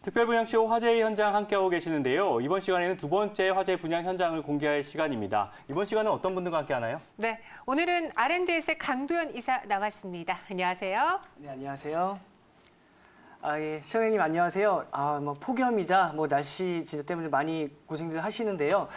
특별분양쇼 화재의 현장 함께하고 계시는데요. 이번 시간에는 두 번째 화재 분양 현장을 공개할 시간입니다. 이번 시간은 어떤 분들과 함께하나요? 네, 오늘은 R&S의 강도연 이사 나왔습니다. 안녕하세요. 네, 안녕하세요. 예, 시청자님 안녕하세요. 폭염이다, 날씨 진짜 때문에 많이 고생들 하시는데요.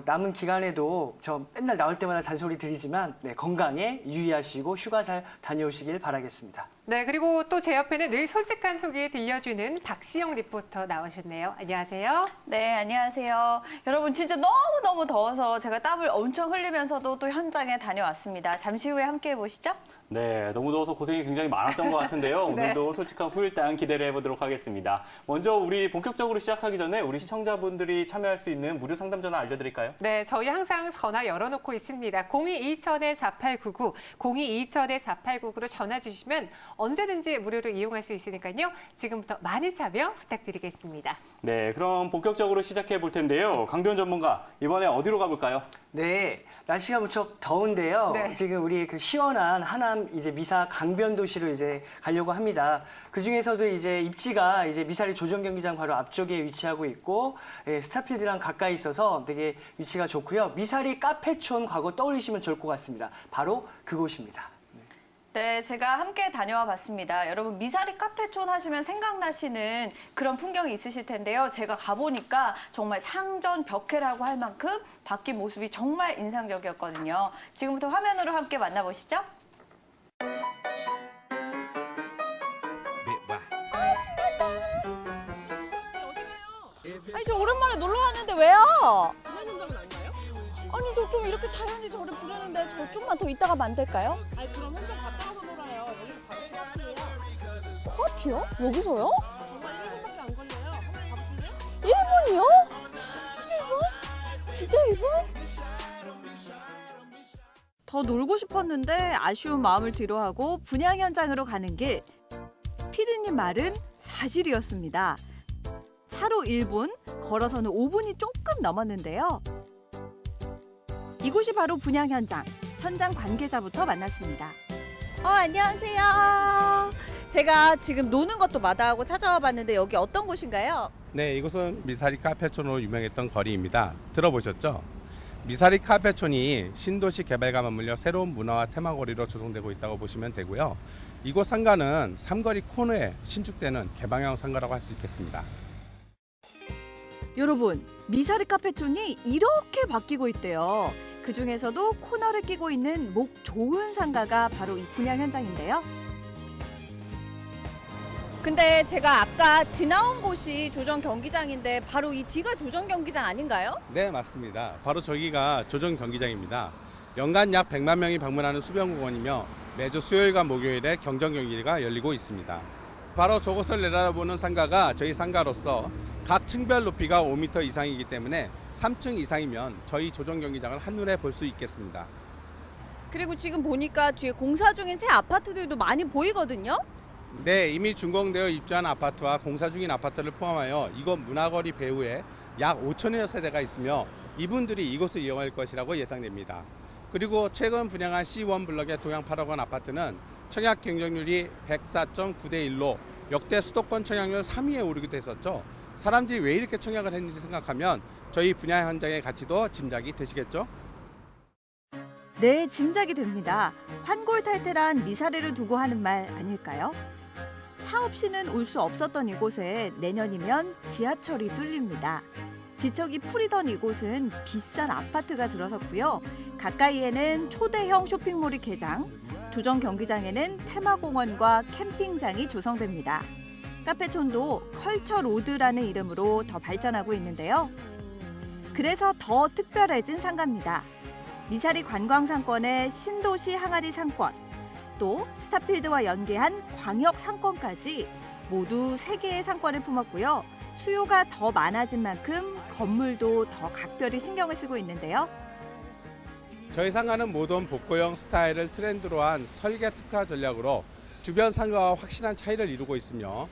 남은 기간에도 저 맨날 나올 때마다 잔소리 드리지만 건강에 유의하시고 휴가 잘 다녀오시길 바라겠습니다. 네, 그리고 또 제 옆에는 늘 솔직한 후기 들려주는 박시영 리포터 나오셨네요. 안녕하세요. 네, 안녕하세요. 여러분 진짜 너무너무 더워서 제가 땀을 엄청 흘리면서도 또 현장에 다녀왔습니다. 잠시 후에 함께 해보시죠. 네, 너무 더워서 고생이 굉장히 많았던 것 같은데요. 네. 오늘도 솔직한 후일담 기대를 해보도록 하겠습니다. 먼저 우리 본격적으로 시작하기 전에 우리 시청자분들이 참여할 수 있는 무료 상담 전화 알려드릴까요? 네, 저희 항상 전화 열어놓고 있습니다. 02-2000-4899, 02-2000-4899로 전화 주시면 언제든지 무료로 이용할 수 있으니까요. 지금부터 많은 참여 부탁드리겠습니다. 네, 그럼 본격적으로 시작해 볼 텐데요. 강도연 전문가, 이번에 어디로 가볼까요? 네, 날씨가 무척 더운데요. 네. 지금 우리 그 시원한 하남 미사 강변 도시로 가려고 합니다. 그 중에서도 입지가 미사리 조정 경기장 바로 앞쪽에 위치하고 있고 스타필드랑 가까이 있어서 되게 위치가 좋고요. 미사리 카페촌 과거 떠올리시면 좋을 것 같습니다. 바로 그곳입니다. 네, 제가 함께 다녀와 봤습니다. 여러분 미사리 카페촌 하시면 생각나시는 그런 풍경이 있으실 텐데요. 제가 가보니까 정말 상전 벽해라고 할 만큼 바뀐 모습이 정말 인상적이었거든요. 지금부터 화면으로 함께 만나보시죠. 아니 저 오랜만에 놀러 왔는데 왜요? 분양 현장은 아니에요? 아니 저 좀 이렇게 자연이 저를 부르는데 저 좀만 더 있다가 가면 안 될까요? 아니 그럼 현장 갔다 와서 놀아요. 여기 바로 코앞이에요. 코앞이요? 여기서요? 정말 1분밖에 안 걸려요. 한번 가보실래요? 1분이요? 1분? 진짜 1분? 더 놀고 싶었는데 아쉬운 마음을 뒤로하고 분양 현장으로 가는 길. 피디님 말은 사실이었습니다. 차로 1분, 걸어서는 5분이 조금 넘었는데요. 이곳이 바로 분양 현장 관계자부터 만났습니다. 안녕하세요. 제가 지금 노는 것도 마다하고 찾아와 봤는데 여기 어떤 곳인가요? 네, 이곳은 미사리 카페촌으로 유명했던 거리입니다. 들어보셨죠? 미사리 카페촌이 신도시 개발과 맞물려 새로운 문화와 테마거리로 조성되고 있다고 보시면 되고요. 이곳 상가는 삼거리 코너에 신축되는 개방형 상가라고 할 수 있겠습니다. 여러분, 미사리 카페촌이 이렇게 바뀌고 있대요. 그 중에서도 코너를 끼고 있는 목 좋은 상가가 바로 이 분양 현장인데요. 근데 제가 아까 지나온 곳이 조정 경기장인데 바로 이 뒤가 조정 경기장 아닌가요? 네, 맞습니다. 바로 저기가 조정 경기장입니다. 연간 약 100만 명이 방문하는 수변공원이며 매주 수요일과 목요일에 경정 경기가 열리고 있습니다. 바로 저곳을 내려다보는 상가가 저희 상가로서 각 층별 높이가 5m 이상이기 때문에 3층 이상이면 저희 조정 경기장을 한눈에 볼 수 있겠습니다. 그리고 지금 보니까 뒤에 공사 중인 새 아파트들도 많이 보이거든요. 네, 이미 준공되어 입주한 아파트와 공사 중인 아파트를 포함하여 이곳 문화거리 배후에 약 5천여 세대가 있으며 이분들이 이곳을 이용할 것이라고 예상됩니다. 그리고 최근 분양한 C1 블럭의 동양 8억 원 아파트는 청약 경쟁률이 104.9대 1로 역대 수도권 청약률 3위에 오르기도 했었죠. 사람들이 왜 이렇게 청약을 했는지 생각하면 저희 분양 현장의 가치도 짐작이 되시겠죠? 네, 짐작이 됩니다. 환골탈태란 미사리를 두고 하는 말 아닐까요? 차 없이는 올 수 없었던 이곳에 내년이면 지하철이 뚫립니다. 지척이 풀이던 이곳은 비싼 아파트가 들어섰고요. 가까이에는 초대형 쇼핑몰이 개장, 조정 경기장에는 테마공원과 캠핑장이 조성됩니다. 카페촌도 컬처로드라는 이름으로 더 발전하고 있는데요. 그래서 더 특별해진 상가입니다. 미사리 관광상권의 신도시 항아리 상권, 또 스타필드와 연계한 광역 상권까지 모두 3개의 상권을 품었고요. 수요가 더 많아진 만큼 건물도 더 각별히 신경을 쓰고 있는데요. 저희 상가는 모던 복고형 스타일을 트렌드로 한 설계 특화 전략으로 주변 상가와 확실한 차이를 이루고 있으며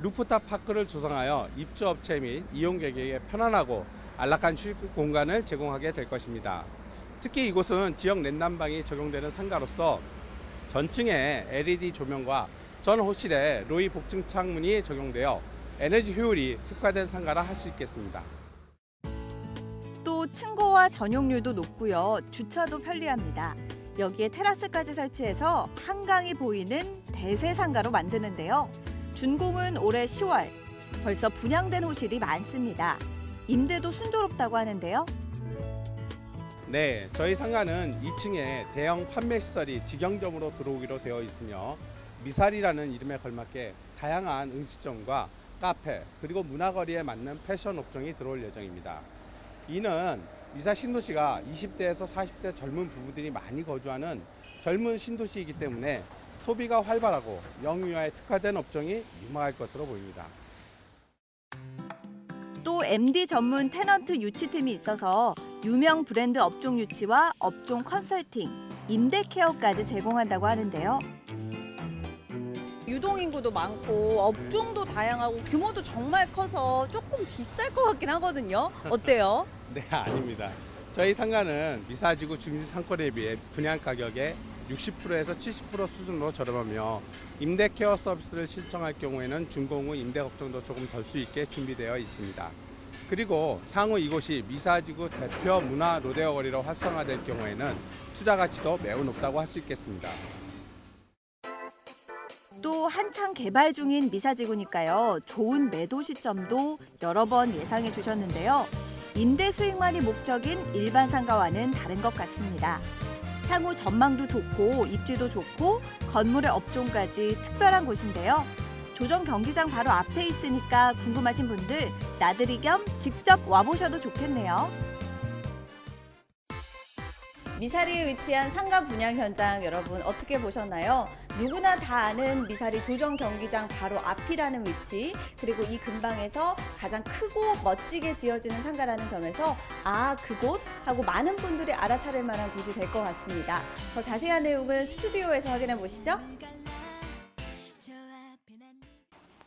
루프탑 파크를 조성하여 입주업체 및 이용객에게 편안하고 안락한 휴식 공간을 제공하게 될 것입니다. 특히 이곳은 지역 랜난방이 적용되는 상가로서 전층에 LED 조명과 전 호실에 로이 복층 창문이 적용되어 에너지 효율이 특화된 상가라 할 수 있겠습니다. 또 층고와 전용률도 높고요. 주차도 편리합니다. 여기에 테라스까지 설치해서 한강이 보이는 대세 상가로 만드는데요. 준공은 올해 10월. 벌써 분양된 호실이 많습니다. 임대도 순조롭다고 하는데요. 네, 저희 상가는 2층에 대형 판매 시설이 직영점으로 들어오기로 되어 있으며 미사리라는 이름에 걸맞게 다양한 음식점과 카페 그리고 문화거리에 맞는 패션 업종이 들어올 예정입니다. 이는 미사 신도시가 20대에서 40대 젊은 부부들이 많이 거주하는 젊은 신도시이기 때문에 소비가 활발하고 영유아에 특화된 업종이 유망할 것으로 보입니다. 또 MD 전문 테넌트 유치팀이 있어서 유명 브랜드 업종 유치와 업종 컨설팅, 임대 케어까지 제공한다고 하는데요. 유동인구도 많고 업종도 다양하고 규모도 정말 커서 조금 비쌀 것 같긴 하거든요. 어때요? 네, 아닙니다. 저희 상가는 미사지구 중심 상권에 비해 분양 가격의 60%에서 70% 수준으로 저렴하며 임대 케어 서비스를 신청할 경우에는 준공 후 임대 걱정도 조금 덜 수 있게 준비되어 있습니다. 그리고 향후 이곳이 미사지구 대표 문화 로데오 거리로 활성화될 경우에는 투자 가치도 매우 높다고 할 수 있겠습니다. 또 한창 개발 중인 미사지구니까요. 좋은 매도 시점도 여러 번 예상해 주셨는데요. 임대 수익만이 목적인 일반 상가와는 다른 것 같습니다. 향후 전망도 좋고 입지도 좋고 건물의 업종까지 특별한 곳인데요. 조정 경기장 바로 앞에 있으니까 궁금하신 분들 나들이 겸 직접 와보셔도 좋겠네요. 미사리에 위치한 상가 분양 현장 여러분 어떻게 보셨나요? 누구나 다 아는 미사리 조정 경기장 바로 앞이라는 위치, 그리고 이 근방에서 가장 크고 멋지게 지어지는 상가라는 점에서 아, 그곳? 하고 많은 분들이 알아차릴 만한 곳이 될 것 같습니다. 더 자세한 내용은 스튜디오에서 확인해 보시죠.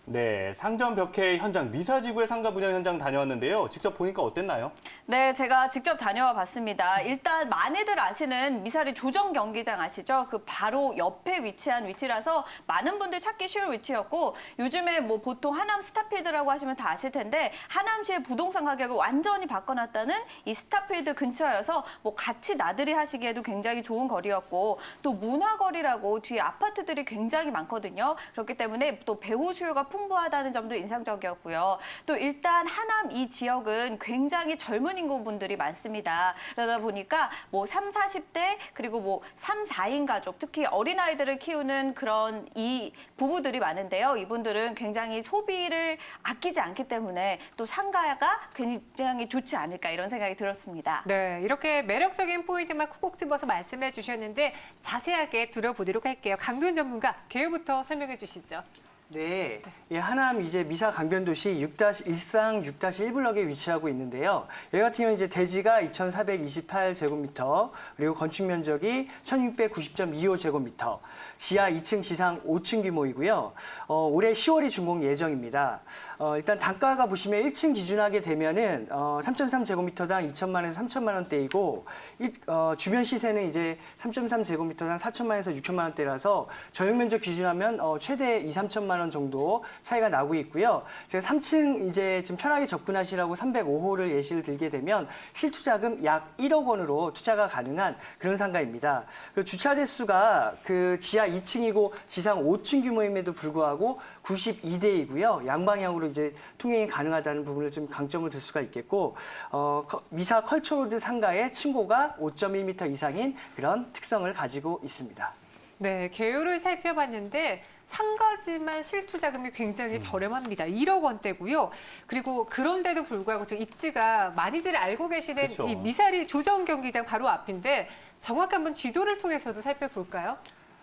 네, 상점 벽해 현장 미사지구의 상가 분양 현장 다녀왔는데요. 직접 보니까 어땠나요? 네, 제가 직접 다녀와 봤습니다. 일단 많이들 아시는 미사리 조정 경기장 아시죠? 그 바로 옆에 위치한 위치라서 많은 분들 찾기 쉬운 위치였고 요즘에 뭐 보통 하남 스타필드라고 하시면 다 아실 텐데 하남시의 부동산 가격을 완전히 바꿔놨다는 이 스타필드 근처여서 뭐 같이 나들이 하시기에도 굉장히 좋은 거리였고 또 문화거리라고 뒤에 아파트들이 굉장히 많거든요. 그렇기 때문에 또 배우 수요가 풍부하다는 점도 인상적이었고요. 또 일단 하남 이 지역은 굉장히 젊은 인구분들이 많습니다. 그러다 보니까 뭐 3, 40대 그리고 뭐 3, 4인 가족 특히 어린아이들을 키우는 그런 이 부부들이 많은데요. 이분들은 굉장히 소비를 아끼지 않기 때문에 또 상가가 굉장히 좋지 않을까 이런 생각이 들었습니다. 네, 이렇게 매력적인 포인트만 콕콕 집어서 말씀해 주셨는데 자세하게 들어보도록 할게요. 강도현 전문가, 개요부터 설명해 주시죠. 네, 예, 하남 이제 미사 강변도시 6-1상 6-1블럭에 위치하고 있는데요. 여기 같은 경우는 이제 대지가 2,428제곱미터, 그리고 건축 면적이 1,690.25제곱미터, 지하 2층, 지상 5층 규모이고요. 올해 10월이 준공 예정입니다. 일단 단가가 보시면 1층 기준하게 되면은 3.3제곱미터당 2천만 원에서 3천만 원대이고, 주변 시세는 이제 3.3제곱미터당 4천만 원에서 6천만 원대라서 전용 면적 기준하면 최대 2, 3천만 원 정도 차이가 나고 있고요. 제가 3층 이제 좀 편하게 접근하시라고 305호를 예시를 들게 되면 실투자금 약 1억 원으로 투자가 가능한 그런 상가입니다. 그리고 주차 대수가 그 지하 2층이고 지상 5층 규모임에도 불구하고 92대이고요. 양방향으로 이제 통행이 가능하다는 부분을 좀 강점을 들 수가 있겠고, 미사 컬처로드 상가의 층고가 5.1m 이상인 그런 특성을 가지고 있습니다. 네, 개요를 살펴봤는데 상가지만 실투자금이 굉장히 저렴합니다. 1억 원대고요. 그리고 그런데도 불구하고 저 입지가 많이들 알고 계시는 그렇죠. 이 미사리 조정 경기장 바로 앞인데 정확히 한번 지도를 통해서도 살펴볼까요?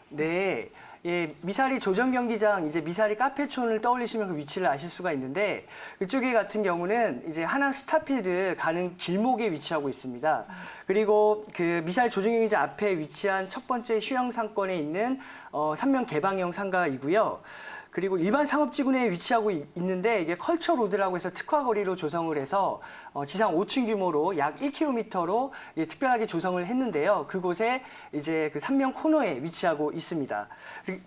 네, 예, 미사리 조정 경기장 이제 미사리 카페촌을 떠올리시면 그 위치를 아실 수가 있는데 그쪽에 같은 경우는 이제 하남 스타필드 가는 길목에 위치하고 있습니다. 그리고 그 미사리 조정 경기장 앞에 위치한 첫 번째 휴양 상권에 있는 3면 개방형 상가이고요. 그리고 일반 상업지구내에 위치하고 있는데 이게 컬처 로드라고 해서 특화거리로 조성을 해서 지상 5층 규모로 약 1km로 특별하게 조성을 했는데요. 그곳에 이제 그 삼명 코너에 위치하고 있습니다.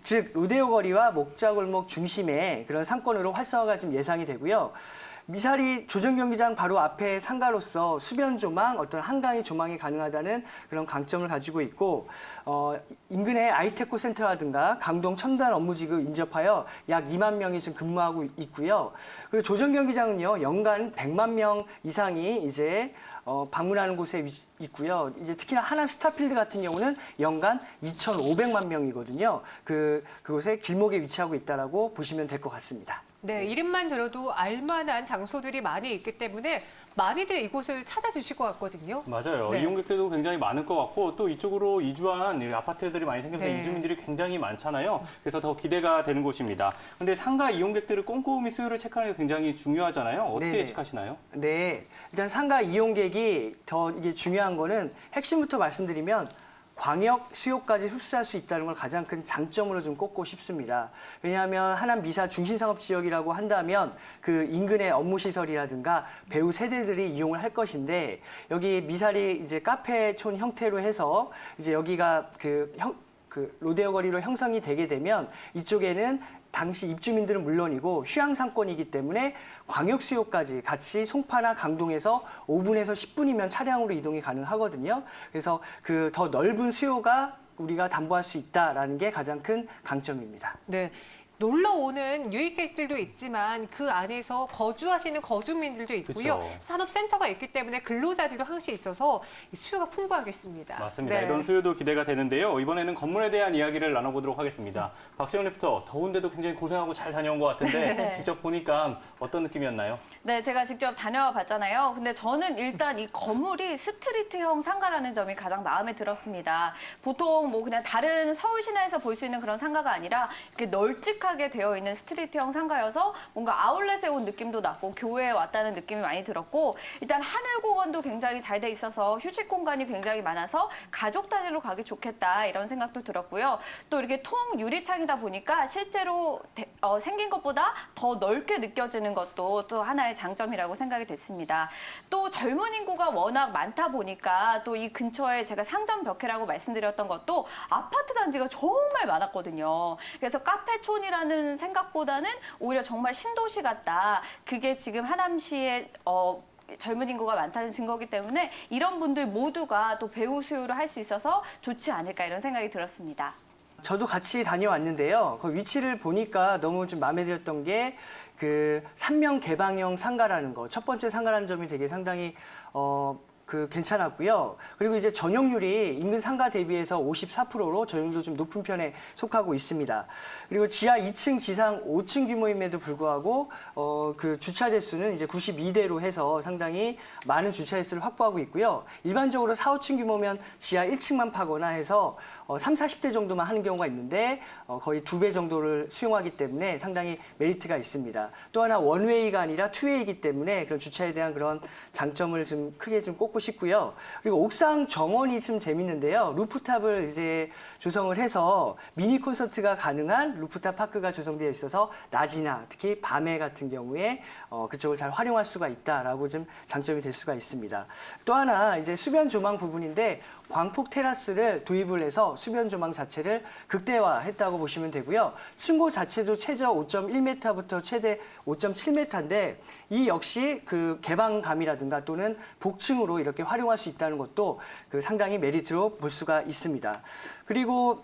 즉 로데오 거리와 목자골목 중심에 그런 상권으로 활성화가 지금 예상이 되고요. 미사리 조정경기장 바로 앞에 상가로서 수변 조망, 어떤 한강의 조망이 가능하다는 그런 강점을 가지고 있고 인근에 아이테코 센터라든가 강동 첨단 업무지구 인접하여 약 2만 명이 지금 근무하고 있고요. 그리고 조정경기장은요 연간 100만 명 이상이 이제 방문하는 곳에 있고요. 이제 특히나 하남 스타필드 같은 경우는 연간 2,500만 명이거든요. 그곳에 길목에 위치하고 있다라고 보시면 될 것 같습니다. 네, 이름만 들어도 알만한 장소들이 많이 있기 때문에 많이들 이곳을 찾아주실 것 같거든요. 맞아요. 네. 이용객들도 굉장히 많을 것 같고 또 이쪽으로 이주한 이 아파트들이 많이 생겨서 네. 이주민들이 굉장히 많잖아요. 그래서 더 기대가 되는 곳입니다. 근데 상가 이용객들을 꼼꼼히 수요를 체크하는 게 굉장히 중요하잖아요. 어떻게 네. 예측하시나요? 네, 일단 상가 이용객이 더 이게 중요한 거는 핵심부터 말씀드리면 광역 수요까지 흡수할 수 있다는 걸 가장 큰 장점으로 좀 꼽고 싶습니다. 왜냐하면 하남 미사 중심상업 지역이라고 한다면 그 인근의 업무시설이라든가 배우 세대들이 이용을 할 것인데 여기 미사리 이제 카페촌 형태로 해서 이제 여기가 그 로데오 거리로 형성이 되게 되면 이쪽에는 당시 입주민들은 물론이고 휴양 상권이기 때문에 광역 수요까지 같이 송파나 강동에서 5분에서 10분이면 차량으로 이동이 가능하거든요. 그래서 그 더 넓은 수요가 우리가 담보할 수 있다라는 게 가장 큰 강점입니다. 네. 놀러 오는 유익객들도 있지만 그 안에서 거주하시는 거주민들도 있고요. 그쵸. 산업센터가 있기 때문에 근로자들도 항시 있어서 이 수요가 풍부하겠습니다. 맞습니다. 네. 이런 수요도 기대가 되는데요. 이번에는 건물에 대한 이야기를 나눠보도록 하겠습니다. 박지영 리포터, 더운데도 굉장히 고생하고 잘 다녀온 것 같은데 네. 직접 보니까 어떤 느낌이었나요? 네, 제가 직접 다녀와 봤잖아요. 근데 저는 일단 이 건물이 스트리트형 상가라는 점이 가장 마음에 들었습니다. 보통 뭐 그냥 다른 서울 시내에서 볼 수 있는 그런 상가가 아니라 이렇게 널찍하게 되어 있는 스트리트형 상가여서 뭔가 아울렛에 온 느낌도 났고 교회에 왔다는 느낌이 많이 들었고 일단 하늘공원도 굉장히 잘 돼 있어서 휴식 공간이 굉장히 많아서 가족 단위로 가기 좋겠다 이런 생각도 들었고요. 또 이렇게 통 유리창이다 보니까 실제로 생긴 것보다 더 넓게 느껴지는 것도 또 하나의 장점이라고 생각이 됐습니다. 또 젊은 인구가 워낙 많다 보니까 또 이 근처에 제가 상점 벽해라고 말씀드렸던 것도 아파트 단지가 정말 많았거든요. 그래서 카페촌이라는 생각보다는 오히려 정말 신도시 같다. 그게 지금 하남시의 젊은 인구가 많다는 증거이기 때문에 이런 분들 모두가 또 배우 수요를 할 수 있어서 좋지 않을까 이런 생각이 들었습니다. 저도 같이 다녀왔는데요. 그 위치를 보니까 너무 좀 마음에 들었던 게 그 삼명 개방형 상가라는 거. 첫 번째 상가라는 점이 되게 상당히 괜찮았고요. 그리고 이제 전용률이 인근 상가 대비해서 54%로 전용률도 좀 높은 편에 속하고 있습니다. 그리고 지하 2층, 지상 5층 규모임에도 불구하고 그 주차 대수는 이제 92대로 해서 상당히 많은 주차 대수를 확보하고 있고요. 일반적으로 4, 5층 규모면 지하 1층만 파거나 해서 3, 40대 정도만 하는 경우가 있는데 거의 2배 정도를 수용하기 때문에 상당히 메리트가 있습니다. 또 하나 원웨이가 아니라 투웨이이기 때문에 그런 주차에 대한 그런 장점을 좀 크게 좀 꼽고 싶고요. 그리고 옥상 정원이 좀 재밌는데요. 루프탑을 이제 조성을 해서 미니 콘서트가 가능한 루프탑 파크가 조성되어 있어서 낮이나 특히 밤에 같은 경우에 그쪽을 잘 활용할 수가 있다라고 좀 장점이 될 수가 있습니다. 또 하나 이제 수변 조망 부분인데 광폭 테라스를 도입을 해서 수변 조망 자체를 극대화했다고 보시면 되고요. 층고 자체도 최저 5.1m부터 최대 5.7m인데 이 역시 그 개방감이라든가 또는 복층으로 이렇게 활용할 수 있다는 것도 그 상당히 메리트로 볼 수가 있습니다. 그리고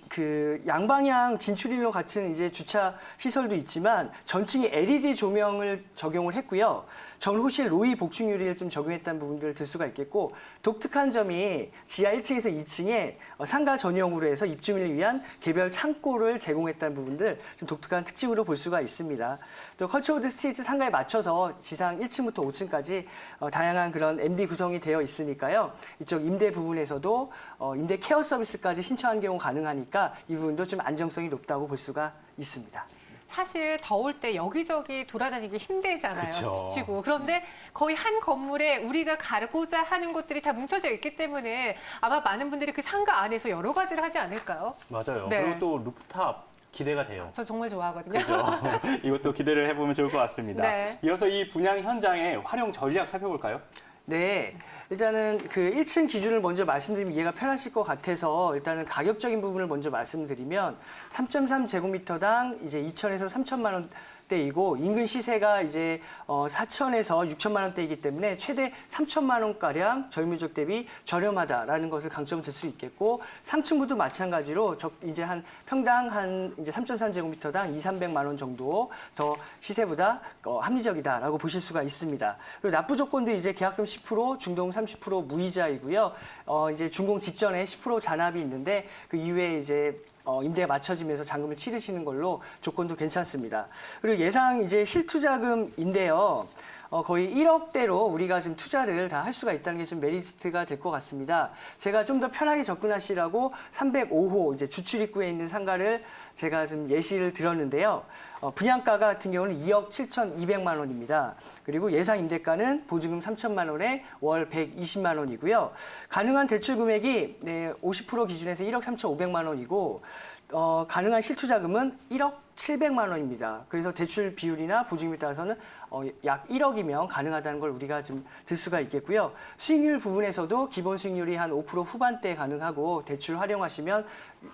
그 양방향 진출일로 갖춘 이제 주차 시설도 있지만 전층에 LED 조명을 적용을 했고요. 전호실 로이 복층 유리를 좀 적용했다는 부분들을 들 수가 있겠고 독특한 점이 지하 1층에서 2층에 상가 전용으로 해서 입주민을 위한 개별 창고를 제공했다는 부분들 좀 독특한 특징으로 볼 수가 있습니다. 또 컬처우드 스트리트 상가에 맞춰서 지상 1층부터 5층까지 다양한 그런 MD 구성이 되어 있으니까요. 이쪽 임대 부분에서도 임대 케어 서비스까지 신청한 경우 가능하니까 이 부분도 좀 안정성이 높다고 볼 수가 있습니다. 사실 더울 때 여기저기 돌아다니기 힘들잖아요. 그쵸. 지치고. 그런데 거의 한 건물에 우리가 가고자 하는 것들이 다 뭉쳐져 있기 때문에 아마 많은 분들이 그 상가 안에서 여러 가지를 하지 않을까요? 맞아요. 네. 그리고 또 루프탑 기대가 돼요. 저 정말 좋아하거든요. 그렇죠. 이것도 기대를 해보면 좋을 것 같습니다. 네. 이어서 이 분양 현장의 활용 전략 살펴볼까요? 네, 일단은 그 1층 기준을 먼저 말씀드리면 이해가 편하실 것 같아서 일단은 가격적인 부분을 먼저 말씀드리면 3.3제곱미터당 이제 2천에서 3천만 원대이고 인근 시세가 이제 4천에서 6천만 원대이기 때문에 최대 3천만 원가량 저임유적 대비 저렴하다라는 것을 강점 들 수 있겠고 상층부도 마찬가지로 이제 한 평당 한 이제 3.3제곱미터당 2,300만 원 정도 더 시세보다 합리적이다라고 보실 수가 있습니다. 그리고 납부 조건도 이제 계약금 10%, 중도금 30% 무이자이고요. 이제 준공 직전에 10% 잔압이 있는데 그 이후에 이제 임대가 맞춰지면서 잔금을 치르시는 걸로 조건도 괜찮습니다. 그리고 예상 이제 실투자금인데요. 거의 1억대로 우리가 지금 투자를 다 할 수가 있다는 게 좀 메리트가 될 것 같습니다. 제가 좀 더 편하게 접근하시라고 305호 이제 주출 입구에 있는 상가를 제가 좀 예시를 들었는데요. 분양가 같은 경우는 2억 7,200만 원입니다. 그리고 예상 임대가는 보증금 3천만 원에 월 120만 원이고요. 가능한 대출 금액이 50% 기준에서 1억 3,500만 원이고 가능한 실투자금은 1억 700만 원입니다. 그래서 대출 비율이나 보증금에 따라서는 약 1억이면 가능하다는 걸 우리가 좀 들 수가 있겠고요. 수익률 부분에서도 기본 수익률이 한 5% 후반대 가능하고 대출 활용하시면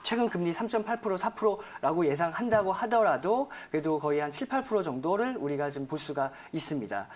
최근 금리 3.8%, 4%라고 예상한다고 하더라도 그래도 거의 한 7, 8% 정도를 우리가 좀 볼 수가 있습니다.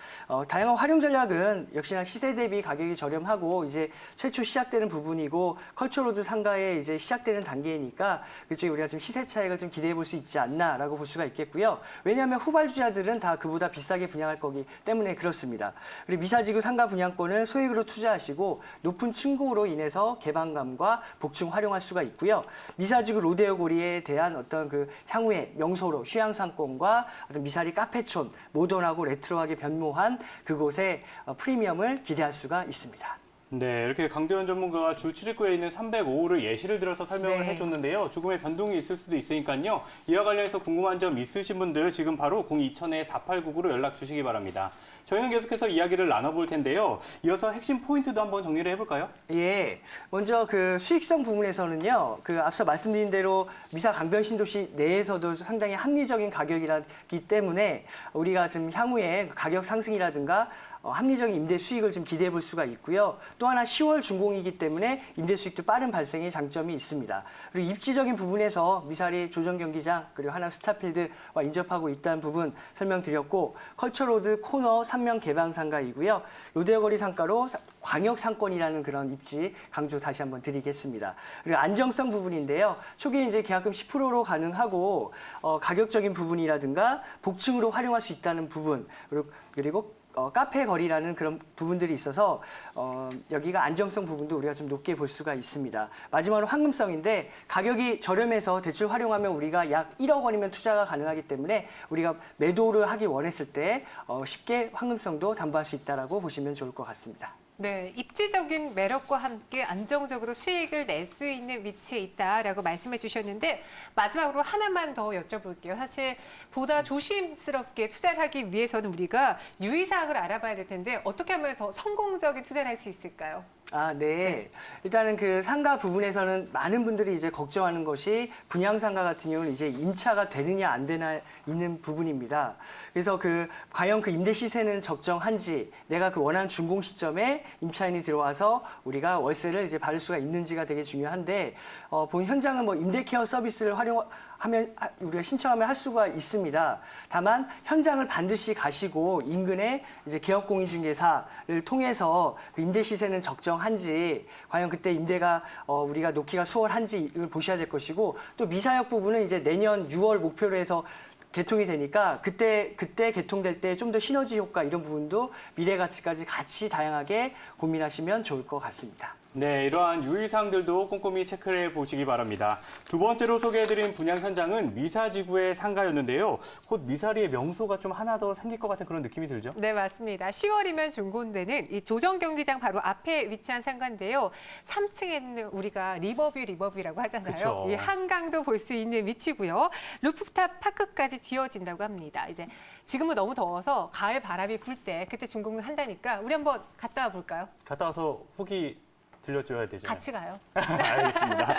다양한 활용 전략은 역시나 시세 대비 가격이 저렴하고 이제 최초 시작되는 부분이고 컬처로드 상가에 이제 시작되는 단계이니까 그쪽에 우리가 좀 시세 차익을 좀 기대해 볼 수 있지 않나라고 볼 수가 있겠고요. 왜냐하면 후발주자들은 다 그보다 비싸게 분양할 거기 때문에 그렇습니다. 그리고 미사지구 상가 분양권을 소액으로 투자하시고 높은 층고로 인해서 개방감과 복층 활용할 수가 있고요. 미사지구 로데오 거리에 대한 어떤 그 향후의 명소로 휴양 상권과 어떤 미사리 카페촌 모던하고 레트로하게 변모한 그곳의 프리미엄을 기대할 수가 있습니다. 네, 이렇게 강도현 전문가가 주 출입구에 있는 305호를 예시를 들어서 설명을 네. 해줬는데요. 조금의 변동이 있을 수도 있으니까요. 이와 관련해서 궁금한 점 있으신 분들 지금 바로 022000-4899로 연락 주시기 바랍니다. 저희는 계속해서 이야기를 나눠볼 텐데요. 이어서 핵심 포인트도 한번 정리를 해볼까요? 예, 먼저 그 수익성 부분에서는요, 그 앞서 말씀드린 대로 미사 강변 신도시 내에서도 상당히 합리적인 가격이기 때문에 우리가 지금 향후에 가격 상승이라든가 합리적인 임대 수익을 좀 기대해 볼 수가 있고요. 또 하나 10월 준공이기 때문에 임대 수익도 빠른 발생의 장점이 있습니다. 그리고 입지적인 부분에서 미사리 조정 경기장 그리고 하남 스타필드와 인접하고 있다는 부분 설명드렸고 컬처로드 코너 3명 개방 상가이고요. 로데오 거리 상가로 광역 상권이라는 그런 입지 강조 다시 한번 드리겠습니다. 그리고 안정성 부분인데요. 초기에 이제 계약금 10%로 가능하고 가격적인 부분이라든가 복층으로 활용할 수 있다는 부분 그리고 카페 거리라는 그런 부분들이 있어서 여기가 안정성 부분도 우리가 좀 높게 볼 수가 있습니다. 마지막으로 황금성인데 가격이 저렴해서 대출 활용하면 우리가 약 1억 원이면 투자가 가능하기 때문에 우리가 매도를 하기 원했을 때 쉽게 황금성도 담보할 수 있다라고 보시면 좋을 것 같습니다. 네, 입지적인 매력과 함께 안정적으로 수익을 낼 수 있는 위치에 있다라고 말씀해 주셨는데 마지막으로 하나만 더 여쭤볼게요. 사실 보다 조심스럽게 투자를 하기 위해서는 우리가 유의사항을 알아봐야 될 텐데 어떻게 하면 더 성공적인 투자를 할 수 있을까요? 네. 일단은 그 상가 부분에서는 많은 분들이 이제 걱정하는 것이 분양상가 같은 경우는 이제 임차가 되느냐 안 되나 있는 부분입니다. 그래서 과연 그 임대 시세는 적정한지 내가 그 원하는 준공 시점에 임차인이 들어와서 우리가 월세를 이제 받을 수가 있는지가 되게 중요한데 본 현장은 뭐 임대 케어 서비스를 하면 우리가 신청하면 할 수가 있습니다. 다만 현장을 반드시 가시고 인근에 이제 개업공인중개사를 통해서 그 임대 시세는 적정한지 과연 그때 임대가 우리가 놓기가 수월한지를 보셔야 될 것이고 또 미사역 부분은 이제 내년 6월 목표로 해서 개통이 되니까 그때 개통될 때 좀 더 시너지 효과 이런 부분도 미래 가치까지 같이 다양하게 고민하시면 좋을 것 같습니다. 네, 이러한 유의사항들도 꼼꼼히 체크를 해보시기 바랍니다. 두 번째로 소개해드린 분양 현장은 미사지구의 상가였는데요. 곧 미사리의 명소가 좀 하나 더 생길 것 같은 그런 느낌이 들죠? 네, 맞습니다. 10월이면 준공되는 이 조정 경기장 바로 앞에 위치한 상가인데요. 3층에는 우리가 리버뷰라고 하잖아요. 그쵸. 이 한강도 볼 수 있는 위치고요. 루프탑 파크까지 지어진다고 합니다. 이제 지금은 너무 더워서 가을 바람이 불 때 그때 준공을 한다니까 우리 한번 갔다 와 볼까요? 갔다 와서 후기 들려줘야 되죠. 같이 가요. 알겠습니다.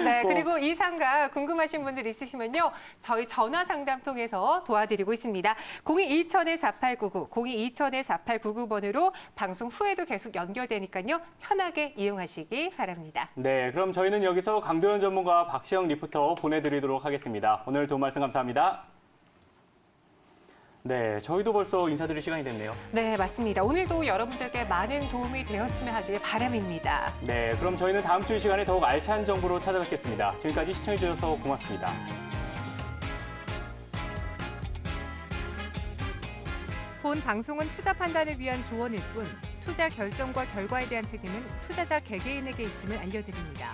네, 그리고 이 상가 궁금하신 분들 있으시면요. 저희 전화 상담 통해서 도와드리고 있습니다. 02-2000-4899, 02-2000-4899번으로 방송 후에도 계속 연결되니까요. 편하게 이용하시기 바랍니다. 네, 그럼 저희는 여기서 강도연 전문가 박시영 리포터 보내드리도록 하겠습니다. 오늘 도움 말씀 감사합니다. 네, 저희도 벌써 인사드릴 시간이 됐네요. 네, 맞습니다. 오늘도 여러분들께 많은 도움이 되었으면 하길 바람입니다. 네, 그럼 저희는 다음 주 이 시간에 더욱 알찬 정보로 찾아뵙겠습니다. 지금까지 시청해주셔서 고맙습니다. 본 방송은 투자 판단을 위한 조언일 뿐 투자 결정과 결과에 대한 책임은 투자자 개개인에게 있음을 알려드립니다.